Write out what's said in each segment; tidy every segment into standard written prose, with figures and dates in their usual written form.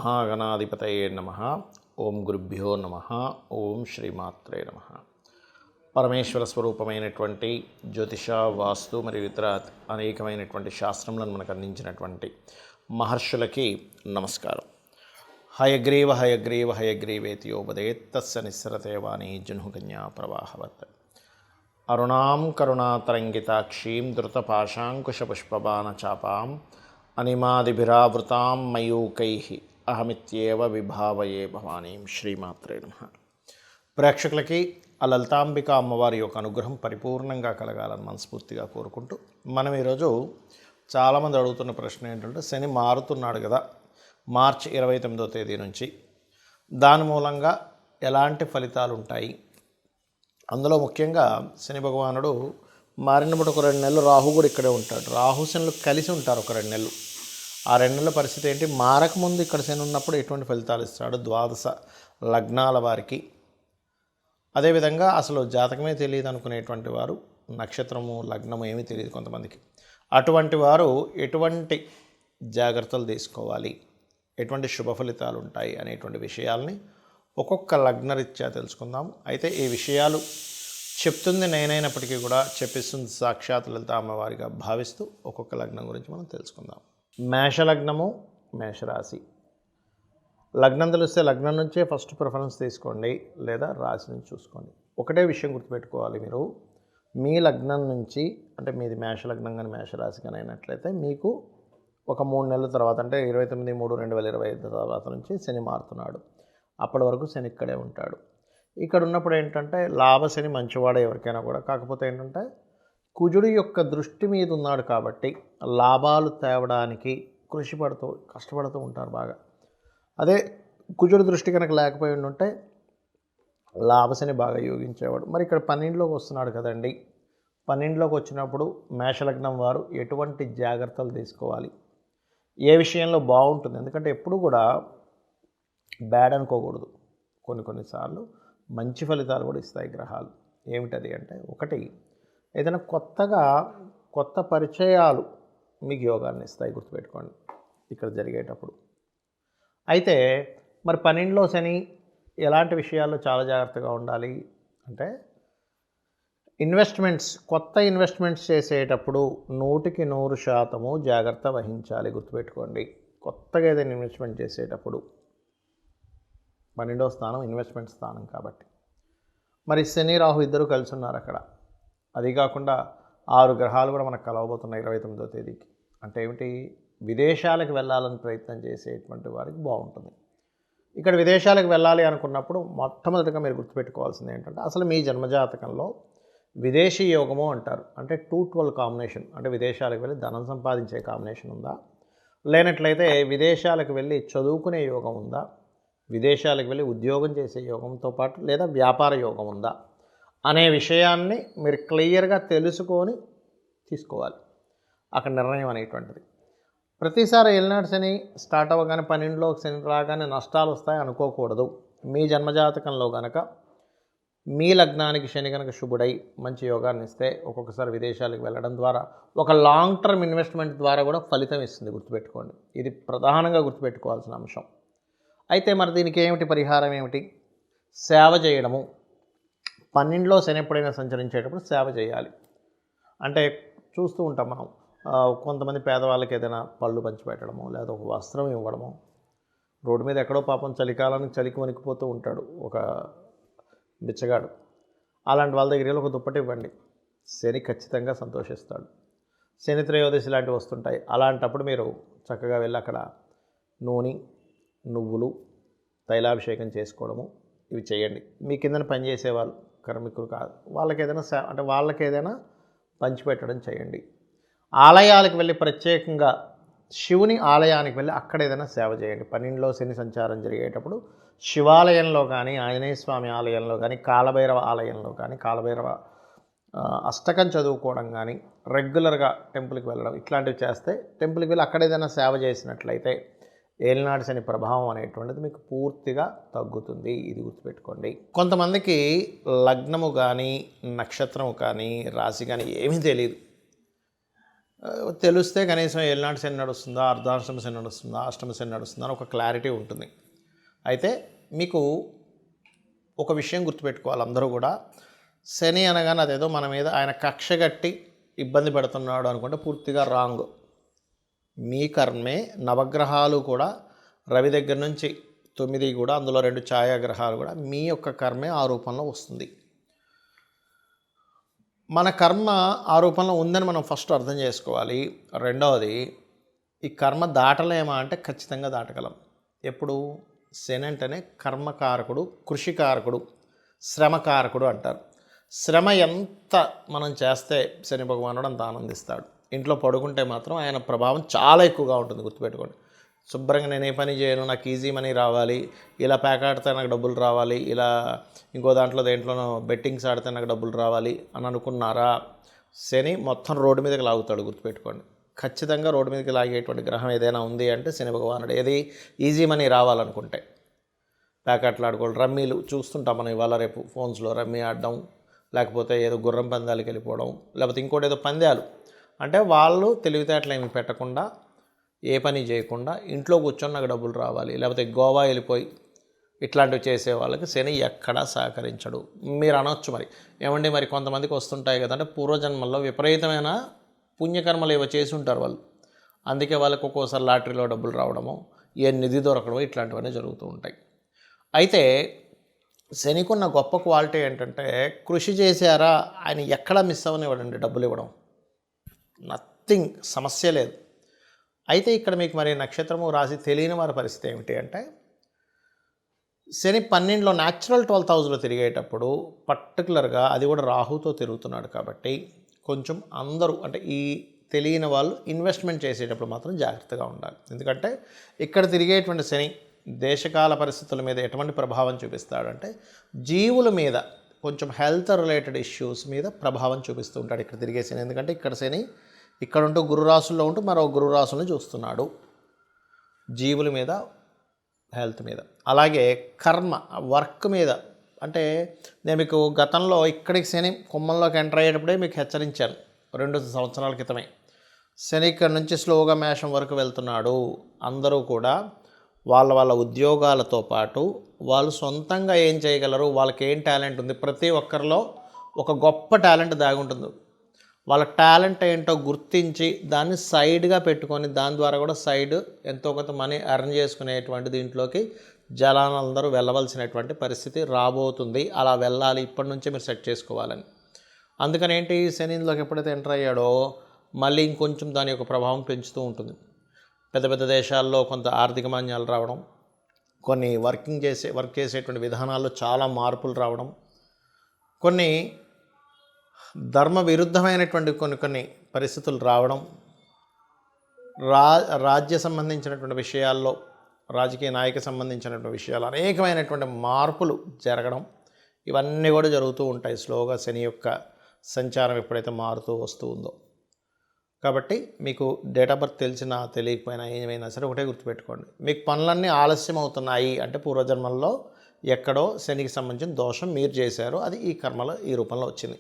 మహాగణాధిపతయే నమః. ఓం గురుభ్యో నమః. ఓం శ్రీమాత్రే నమః. పరమేశ్వర స్వరూపమైనటువంటి జ్యోతిష, వాస్తు మరియు ఇతర అనేకమైనటువంటి శాస్త్రములను మనకు అందించినటువంటి మహర్షులకి నమస్కారం. హయగ్రీవ హయగ్రీవ హయగ్రీవేతి యోపదేత్ తస్య నిస్సరతే వాణి జహ్నుకన్యా ప్రవాహవత్. అరుణాం కరుణాతరంగితాక్షీం ధృతపాశాంకుశపుష్పబాణచాపాం అనిమాదిభిరావృతాం మయూకైః అహమిత్యేవ విభావయే భవానీం. శ్రీమాత్రే నమః. ప్రేక్షకులకి ఆ లలితాంబిక అమ్మవారి యొక్క అనుగ్రహం పరిపూర్ణంగా కలగాలని మనస్ఫూర్తిగా కోరుకుంటూ, మనం ఈరోజు చాలామంది అడుగుతున్న ప్రశ్న ఏంటంటే, శని మారుతున్నాడు కదా మార్చి 29వ తేదీ నుంచి, దాని మూలంగా ఎలాంటి ఫలితాలు ఉంటాయి? అందులో ముఖ్యంగా శని భగవానుడు మారినప్పుడు ఒక 2 నెలలు రాహు కూడా ఇక్కడే ఉంటాడు. రాహు శనులు కలిసి ఉంటారు ఒక 2 నెలలు. ఆ 2 నెలల పరిస్థితి ఏంటి? మారకముందు ఇక్కడ శని ఉన్నప్పుడు ఎటువంటి ఫలితాలు ఇస్తాడు ద్వాదశ లగ్నాల వారికి? అదేవిధంగా అసలు జాతకమే తెలియదు అనుకునేటువంటి వారు, నక్షత్రము లగ్నము ఏమీ తెలియదు కొంతమందికి, అటువంటి వారు ఎటువంటి జాగ్రత్తలు తీసుకోవాలి, ఎటువంటి శుభ ఫలితాలు ఉంటాయి అనేటువంటి విషయాల్ని ఒక్కొక్క లగ్నరీత్యా తెలుసుకుందాం. అయితే ఈ విషయాలు చెప్తుంది నేనైనప్పటికీ కూడా చెప్పిస్తుంది సాక్షాత్ లలిత అమ్మవారిగా భావిస్తూ ఒక్కొక్క లగ్నం గురించి మనం తెలుసుకుందాం. మేషలగ్నము, మేషరాశి. లగ్నం తెలిస్తే లగ్నం నుంచే ఫస్ట్ ప్రిఫరెన్స్ తీసుకోండి, లేదా రాశి నుంచి చూసుకోండి. ఒకటే విషయం గుర్తుపెట్టుకోవాలి, మీరు మీ లగ్నం నుంచి, అంటే మీది మేషలగ్నం కానీ మేషరాశి కానీ అయినట్లయితే మీకు ఒక 3 నెలల తర్వాత, అంటే 29/3/2025 తర్వాత నుంచి శని మారుతున్నాడు. అప్పటి వరకు శని ఇక్కడే ఉంటాడు. ఇక్కడ ఉన్నప్పుడు ఏంటంటే లాభశని మంచివాడే ఎవరికైనా కూడా. కాకపోతే ఏంటంటే కుజుడి యొక్క దృష్టి మీద ఉన్నాడు కాబట్టి లాభాలు తేవడానికి కష్టపడుతూ ఉంటారు బాగా. అదే కుజుడి దృష్టి కనుక లేకపోయి ఉంటే లాభశని బాగా యోగించేవాడు. మరి ఇక్కడ 12లోకి వస్తున్నాడు కదండి. 12లోకి వచ్చినప్పుడు మేషలగ్నం వారు ఎటువంటి జాగ్రత్తలు తీసుకోవాలి, ఏ విషయంలో బాగుంటుంది? ఎందుకంటే ఎప్పుడు కూడా బ్యాడ్ అనుకోకూడదు. కొన్నిసార్లు మంచి ఫలితాలు కూడా ఇస్తాయి గ్రహాలు. ఏమిటది అంటే, ఒకటి, ఏదైనా కొత్త పరిచయాలు మీకు యోగాన్ని ఇస్తాయి, గుర్తుపెట్టుకోండి ఇక్కడ జరిగేటప్పుడు. అయితే మరి 12లో శని ఎలాంటి విషయాల్లో చాలా జాగ్రత్తగా ఉండాలి అంటే, కొత్త ఇన్వెస్ట్మెంట్స్ చేసేటప్పుడు 100% జాగ్రత్త వహించాలి, గుర్తుపెట్టుకోండి. కొత్తగా ఏదైనా ఇన్వెస్ట్మెంట్ చేసేటప్పుడు 12వ స్థానం ఇన్వెస్ట్మెంట్ స్థానం కాబట్టి. మరి శని రాహు ఇద్దరు కలిసి ఉన్నారు అక్కడ. అది కాకుండా 6 గ్రహాలు కూడా మనకు కలవబోతున్నాయి 29వ తేదీకి. అంటే ఏమిటి? విదేశాలకు వెళ్ళాలని ప్రయత్నం చేసేటువంటి వారికి బాగుంటుంది. ఇక్కడ విదేశాలకు వెళ్ళాలి అనుకున్నప్పుడు మొట్టమొదటిగా మీరు గుర్తుపెట్టుకోవాల్సింది ఏంటంటే, అసలు మీ జన్మజాతకంలో విదేశీ యోగము అంటారు. అంటే 2-12 కాంబినేషన్, అంటే విదేశాలకు వెళ్ళి ధనం సంపాదించే కాంబినేషన్ ఉందా, లేనట్లయితే విదేశాలకు వెళ్ళి చదువుకునే యోగం ఉందా, విదేశాలకు వెళ్ళి ఉద్యోగం చేసే యోగంతో పాటు లేదా వ్యాపార యోగం ఉందా అనే విషయాన్ని మీరు క్లియర్గా తెలుసుకొని తీసుకోవాలి అక్కడ నిర్ణయం అనేటువంటిది. ప్రతిసారి ఏలినాటి శని స్టార్ట్ అవ్వగానే 12లోకి శని రాగానే నష్టాలు వస్తాయి అనుకోకూడదు. మీ జన్మజాతకంలో కనుక మీ లగ్నానికి శని కనుక శుభుడై మంచి యోగాన్ని ఇస్తే ఒక్కొక్కసారి విదేశాలకు వెళ్ళడం ద్వారా ఒక లాంగ్ టర్మ్ ఇన్వెస్ట్మెంట్ ద్వారా కూడా ఫలితం ఇస్తుంది, గుర్తుపెట్టుకోండి. ఇది ప్రధానంగా గుర్తుపెట్టుకోవాల్సిన అంశం. అయితే మరి దీనికి ఏమిటి పరిహారం? ఏమిటి? సేవ చేయడము. 12లో శని ఎప్పుడైనా సంచరించేటప్పుడు సేవ చేయాలి. అంటే చూస్తూ ఉంటాం మనం, కొంతమంది పేదవాళ్ళకి ఏదైనా పళ్ళు పంచిపెట్టడము, లేదా ఒక వస్త్రం ఇవ్వడము. రోడ్డు మీద ఎక్కడో పాపం చలికాలానికి చలికి వణికిపోతూ ఉంటాడు ఒక బిచ్చగాడు, అలాంటి వాళ్ళ దగ్గర ఒక దుప్పటి ఇవ్వండి, శని ఖచ్చితంగా సంతోషిస్తాడు. శని త్రయోదశి లాంటివి వస్తుంటాయి. అలాంటప్పుడు మీరు చక్కగా వెళ్ళి అక్కడ నూనె, నువ్వులు, తైలాభిషేకం చేసుకోవడము ఇవి చేయండి. మీ కిందన పనిచేసేవాళ్ళు, కార్మికులు కాదు, వాళ్ళకి ఏదైనా పంచిపెట్టడం చేయండి. ఆలయాలకు వెళ్ళి ప్రత్యేకంగా శివుని ఆలయానికి వెళ్ళి అక్కడ ఏదైనా సేవ చేయండి. 12లో శని సంచారం జరిగేటప్పుడు శివాలయంలో కానీ, ఆంజనేయ స్వామి ఆలయంలో కానీ, కాలభైరవ ఆలయంలో కానీ, కాలభైరవ అష్టకం చదువుకోవడం కానీ, రెగ్యులర్గా టెంపుల్కి వెళ్ళడం ఇట్లాంటివి చేస్తే, టెంపుల్కి వెళ్ళి అక్కడ ఏదైనా సేవ చేసినట్లయితే ఏలినాటి శని ప్రభావం అనేటువంటిది మీకు పూర్తిగా తగ్గుతుంది. ఇది గుర్తుపెట్టుకోండి. కొంతమందికి లగ్నము కానీ, నక్షత్రము కానీ, రాశి కానీ ఏమీ తెలియదు. తెలిస్తే కనీసం ఏలినాటి శని నడుస్తుందా, అర్ధాష్టమ శని నడుస్తుందా, అష్టమ శని నడుస్తుందా అని ఒక క్లారిటీ ఉంటుంది. అయితే మీకు ఒక విషయం గుర్తుపెట్టుకోవాలి అందరూ కూడా, శని అనగానే అదేదో మన మీద ఆయన కక్ష కట్టి ఇబ్బంది పెడుతున్నాడు అనుకుంటే పూర్తిగా రాంగ్. మీ కర్మే. నవగ్రహాలు కూడా రవి దగ్గర నుంచి 9 కూడా, అందులో 2 ఛాయాగ్రహాలు కూడా మీ యొక్క కర్మే ఆ రూపంలో వస్తుంది. మన కర్మ ఆ రూపంలో ఉందని మనం ఫస్ట్ అర్థం చేసుకోవాలి. రెండవది, ఈ కర్మ దాటలేమా అంటే ఖచ్చితంగా దాటగలం. ఎప్పుడు? శని అంటేనే కర్మకారకుడు, కృషికారకుడు, శ్రమకారకుడు అంటారు. శ్రమ ఎంత మనం చేస్తే శని భగవానుడు అంత ఆనందిస్తాడు. ఇంట్లో పడుకుంటే మాత్రం ఆయన ప్రభావం చాలా ఎక్కువగా ఉంటుంది, గుర్తుపెట్టుకోండి. శుభ్రంగా నేను ఏ పని చేయను, నాకు ఈజీ మనీ రావాలి, ఇలా ప్యాక్ ఆడితే నాకు డబ్బులు రావాలి, ఇలా ఇంకో దేంట్లోనో బెట్టింగ్స్ ఆడితే నాకు డబ్బులు రావాలి అని అనుకున్నారా, శని మొత్తం రోడ్డు మీదకి లాగుతాడు, గుర్తుపెట్టుకోండి. ఖచ్చితంగా రోడ్డు మీదకి లాగేటువంటి గ్రహం ఏదైనా ఉంది అంటే శని భగవానుడు. ఏది? ఈజీ మనీ రావాలనుకుంటే ప్యాకెట్లు ఆడుకోవడం, రమ్మీలు చూస్తుంటాం మనం ఇవాళ రేపు ఫోన్స్లో, రమ్మీ ఆడడం, లేకపోతే ఏదో గుర్రం పందాలకి వెళ్ళిపోవడం, లేకపోతే ఇంకోటి ఏదో పందాలు. అంటే వాళ్ళు తెలివితేటలు ఏమి పెట్టకుండా, ఏ పని చేయకుండా ఇంట్లో కూర్చొని నాకు డబ్బులు రావాలి, లేకపోతే గోవా వెళ్ళిపోయి ఇట్లాంటివి చేసే వాళ్ళకి శని ఎక్కడా సహకరించడు. మీరు అనొచ్చు మరి, ఏమండి మరి కొంతమందికి వస్తుంటాయి కదంటే పూర్వజన్మల్లో విపరీతమైన పుణ్యకర్మలు ఏవో చేసి ఉంటారు వాళ్ళు, అందుకే వాళ్ళకి ఒక్కోసారి లాటరీలో డబ్బులు రావడము, ఏ నిధి దొరకడమో ఇట్లాంటివన్నీ జరుగుతూ ఉంటాయి. అయితే శనికున్న గొప్ప క్వాలిటీ ఏంటంటే, కృషి చేశారా ఆయన ఎక్కడా మిస్ అవ్వనివ్వడండి డబ్బులు ఇవ్వడం, నథింగ్, సమస్య లేదు. అయితే ఇక్కడ మీకు మరి నక్షత్రము రాశి తెలియని వారి పరిస్థితి ఏమిటి అంటే, శని 12లో న్యాచురల్ 12th హౌస్లో తిరిగేటప్పుడు పర్టికులర్గా అది కూడా రాహుతో తిరుగుతున్నాడు కాబట్టి కొంచెం అందరూ అంటే ఈ తెలియని వాళ్ళు ఇన్వెస్ట్మెంట్ చేసేటప్పుడు మాత్రం జాగ్రత్తగా ఉండాలి. ఎందుకంటే ఇక్కడ తిరిగేటువంటి శని దేశకాల పరిస్థితుల మీద ఎటువంటి ప్రభావం చూపిస్తాడంటే, జీవుల మీద కొంచెం హెల్త్ రిలేటెడ్ ఇష్యూస్ మీద ప్రభావం చూపిస్తూ ఉంటాడు ఇక్కడ తిరిగే శని. ఎందుకంటే ఇక్కడ శని ఇక్కడ ఉంటూ గురురాశుల్లో ఉంటూ మరో గురురాశులను చూస్తున్నాడు, జీవుల మీద, హెల్త్ మీద. అలాగే కర్మ, వర్క్ మీద. అంటే నేను మీకు గతంలో ఇక్కడికి శని కుంభంలోకి ఎంటర్ అయ్యేటప్పుడే మీకు హెచ్చరించాను 2 సంవత్సరాల క్రితమే. శని ఇక్కడ నుంచి స్లోగా మేషం వరకు వెళ్తున్నాడు. అందరూ కూడా వాళ్ళ ఉద్యోగాలతో పాటు వాళ్ళు సొంతంగా ఏం చేయగలరు, వాళ్ళకి ఏం టాలెంట్ ఉంది, ప్రతి ఒక్కరిలో ఒక గొప్ప టాలెంట్ దాగి ఉంటుంది. వాళ్ళ టాలెంట్ ఏంటో గుర్తించి దాన్ని సైడ్గా పెట్టుకొని దాని ద్వారా కూడా సైడ్ ఎంతో కొంత మనీ ఎర్న్ చేసుకునేటువంటి దీంట్లోకి జనాలందరూ వెళ్ళవలసినటువంటి పరిస్థితి రాబోతుంది. అలా వెళ్ళాలి, ఇప్పటి నుంచే మీరు సెట్ చేసుకోవాలని. అందుకని ఏంటి, శనిలోకి ఎప్పుడైతే ఎంటర్ అయ్యాడో మళ్ళీ ఇంకొంచెం దాని యొక్క ప్రభావం పెంచుతూ ఉంటుంది. పెద్ద పెద్ద దేశాల్లో కొంత ఆర్థిక మాన్యాలు రావడం, కొన్ని వర్క్ చేసేటువంటి విధానాల్లో చాలా మార్పులు రావడం, కొన్ని ధర్మ విరుద్ధమైనటువంటి కొన్ని పరిస్థితులు రావడం, రాజ్య సంబంధించినటువంటి విషయాల్లో, రాజకీయ నాయక సంబంధించినటువంటి విషయాలు అనేకమైనటువంటి మార్పులు జరగడం, ఇవన్నీ కూడా జరుగుతూ ఉంటాయి స్లోగా శని యొక్క సంచారం ఎప్పుడైతే మారుతూ వస్తూ ఉందో. కాబట్టి మీకు డేట్ ఆఫ్ బర్త్ తెలిసినా తెలియకపోయినా ఏమైనా సరే ఒకటే గుర్తుపెట్టుకోండి, మీకు పనులన్నీ ఆలస్యం అవుతున్నాయి అంటే పూర్వజన్మల్లో ఎక్కడో శనికి సంబంధించిన దోషం మీరు చేశారు, అది ఈ కర్మలో ఈ రూపంలో వచ్చింది.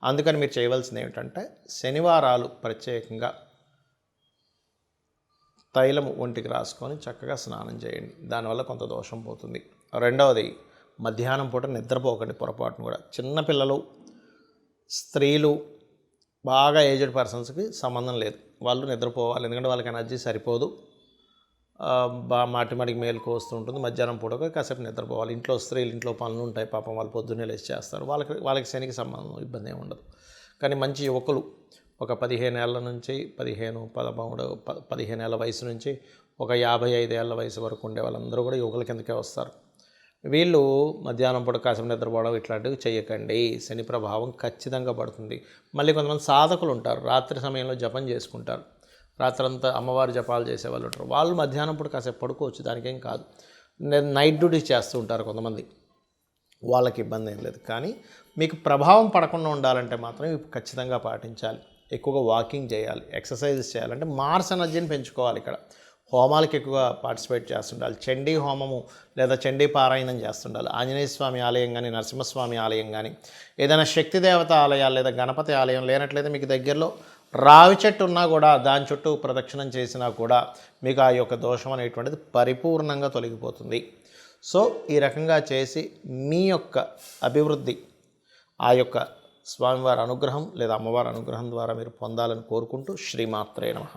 అందుకని మీరు చేయవలసింది ఏమిటంటే శనివారాలు ప్రత్యేకంగా తైలము ఒంటికి రాసుకొని చక్కగా స్నానం చేయండి, దానివల్ల కొంత దోషం పోతుంది. రెండవది, మధ్యాహ్నం పూట నిద్రపోకండి పొరపాటును కూడా. చిన్నపిల్లలు, స్త్రీలు, బాగా ఏజ్డ్ పర్సన్స్కి సంబంధం లేదు, వాళ్ళు నిద్రపోవాలి. ఎందుకంటే వాళ్ళకి ఎనర్జీ సరిపోదు, మాటిమాటికి మేలుకు వస్తూ ఉంటుంది. మధ్యాహ్నం పూట కాసేపు నిద్రపోవాలి. ఇంట్లో స్త్రీలు ఇంట్లో పనులు ఉంటాయి, పాపం వాళ్ళు పొద్దున్నే లేచి చేస్తారు, వాళ్ళకి శనికి సంబంధం ఇబ్బంది ఏమి ఉండదు. కానీ మంచి యువకులు ఒక 15 ఏళ్ళ నుంచి 15 ఏళ్ళ వయసు నుంచి ఒక 55 ఏళ్ళ వయసు వరకు ఉండే వాళ్ళందరూ కూడా యువకుల కిందకే వస్తారు. వీళ్ళు మధ్యాహ్నం పూట కాసేపు నిద్రపోవడం ఇట్లాంటివి చేయకండి, శని ప్రభావం ఖచ్చితంగా పడుతుంది. మళ్ళీ కొంతమంది సాధకులు ఉంటారు, రాత్రి సమయంలో జపం చేసుకుంటారు, రాత్రంతా అమ్మవారి జపాలు చేసేవాళ్ళు ఉంటారు, వాళ్ళు మధ్యాహ్నం పూట కాసేపు పడుకోవచ్చు, దానికేం కాదు. నైట్ డ్యూటీ చేస్తూ ఉంటారు కొంతమంది, వాళ్ళకి ఇబ్బంది ఏం లేదు. కానీ మీకు ప్రభావం పడకుండా ఉండాలంటే మాత్రం ఇవి ఖచ్చితంగా పాటించాలి. ఎక్కువగా వాకింగ్ చేయాలి, ఎక్సర్సైజెస్ చేయాలంటే మార్స్ ఎనర్జీని పెంచుకోవాలి. ఇక్కడ హోమాలకు ఎక్కువగా పార్టిసిపేట్ చేస్తుండాలి, చండీ హోమము లేదా చండీ పారాయణం చేస్తుండాలి. ఆంజనేయ స్వామి ఆలయం కానీ, నరసింహస్వామి ఆలయం కానీ, ఏదైనా శక్తి దేవత ఆలయాలు లేదా గణపతి ఆలయం లేనట్లయితే మీకు దగ్గరలో రావి చెట్టు ఉన్నా కూడా దాని చుట్టూ ప్రదక్షిణం చేసినా కూడా మీకు ఆ యొక్క దోషం అనేటువంటిది పరిపూర్ణంగా తొలగిపోతుంది. సో ఈ రకంగా చేసి మీ యొక్క అభివృద్ధి ఆ యొక్క స్వామివారి అనుగ్రహం లేదా అమ్మవారి అనుగ్రహం ద్వారా మీరు పొందాలని కోరుకుంటూ శ్రీమాత్రే నమః.